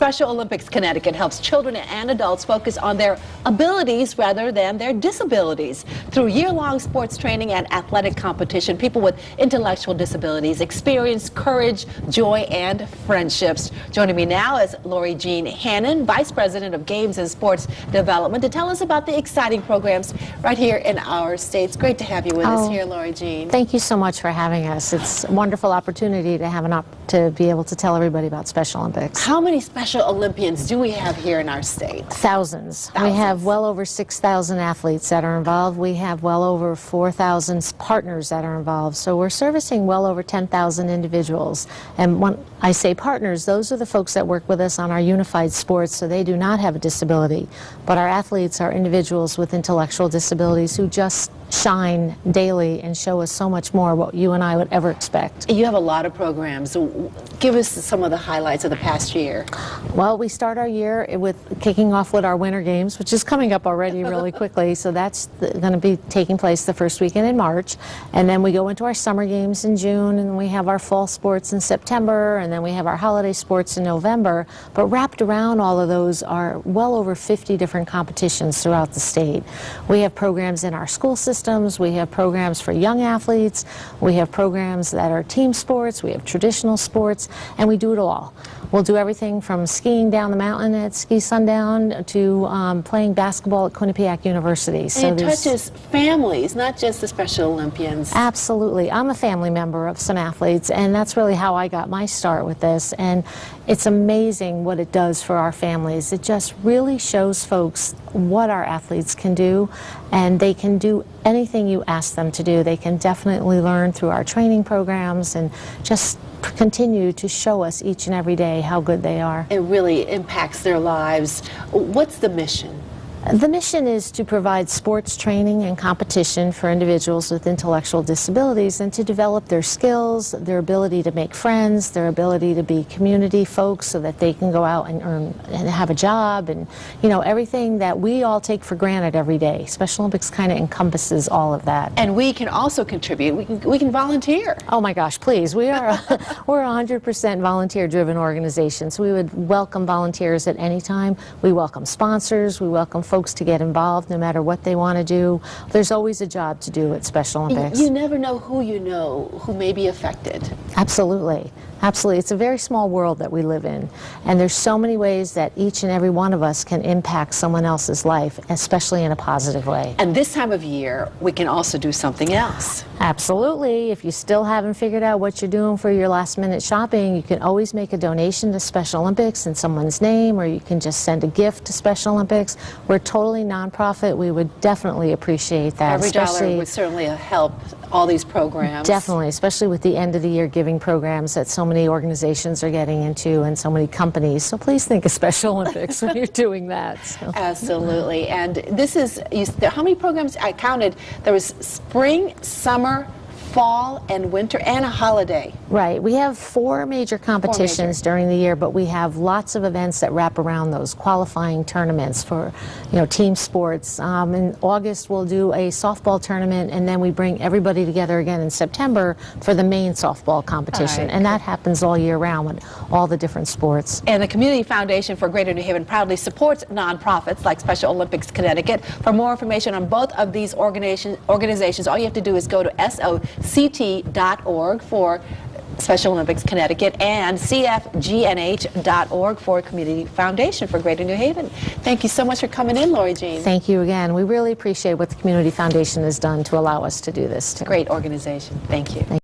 Special Olympics Connecticut helps children and adults focus on their abilities rather than their disabilities. Through year-long sports training and athletic competition, people with intellectual disabilities experience courage, joy, and friendships. Joining me now is Lori Jean Hannon, Vice President of Games and Sports Development, to tell us about the exciting programs right here in our state. It's great to have you with us here, Lori Jean. Thank you so much for having us. It's a wonderful opportunity to have to be able to tell everybody about Special Olympics. How many Special Olympians do we have here in our state? Thousands. We have well over 6,000 athletes that are involved. We have well over 4,000 partners that are involved. So we're servicing well over 10,000 individuals. And when I say partners, those are the folks that work with us on our unified sports, so they do not have a disability. But our athletes are individuals with intellectual disabilities who just shine daily and show us so much more what you and I would ever expect. You have a lot of programs. Give us some of the highlights of the past year. Well, we start our year with kicking off with our Winter Games, which is coming up already really quickly. So that's going to be taking place the first weekend in March. And then we go into our Summer Games in June, and we have our fall sports in September, and then we have our holiday sports in November. But wrapped around all of those are well over 50 different competitions throughout the state. We have programs in our school systems. We have programs for young athletes. We have programs that are team sports. We have traditional sports, and we do it all. We'll do everything from skiing down the mountain at Ski Sundown to playing basketball at Quinnipiac University. So it touches families, not just the Special Olympians. Absolutely. I'm a family member of some athletes, and that's really how I got my start with this. And it's amazing what it does for our families. It just really shows folks what our athletes can do, and they can do anything you ask them to do. They can definitely learn through our training programs and just continue to show us each and every day how good they are. It really impacts their lives. What's the mission? The mission is to provide sports training and competition for individuals with intellectual disabilities and to develop their skills, their ability to make friends, their ability to be community folks so that they can go out and earn and have a job, and everything that we all take for granted every day. Special Olympics kind of encompasses all of that. And we can also contribute. We can volunteer. Oh my gosh, please. We're a 100% volunteer-driven organization, so we would welcome volunteers at any time. We welcome sponsors. We welcome folks to get involved no matter what they want to do. There's always a job to do at Special Olympics. You never know who may be affected. Absolutely. Absolutely. It's a very small world that we live in, and there's so many ways that each and every one of us can impact someone else's life, especially in a positive way. And this time of year, we can also do something else. Absolutely. If you still haven't figured out what you're doing for your last-minute shopping, you can always make a donation to Special Olympics in someone's name, or you can just send a gift to Special Olympics. We're totally nonprofit. We would definitely appreciate that. Every dollar would certainly help all these programs. Definitely, especially with the end-of-the-year giving programs that so many organizations are getting into and so many companies. So please think of Special Olympics when you're doing that. So. Absolutely. And this is, how many programs? I counted. There was spring, summer, fall, and winter, and a holiday. Right. We have four major competitions during the year, but we have lots of events that wrap around those qualifying tournaments for, team sports. In August, we'll do a softball tournament, and then we bring everybody together again in September for the main softball competition. And that happens all year round with all the different sports. And the Community Foundation for Greater New Haven proudly supports nonprofits like Special Olympics Connecticut. For more information on both of these organizations, all you have to do is go to SOCT.org for Special Olympics Connecticut and CFGNH.org for Community Foundation for Greater New Haven. Thank you so much for coming in, Lori Jean. Thank you again. We really appreciate what the Community Foundation has done to allow us to do this. It's a great organization. Thank you.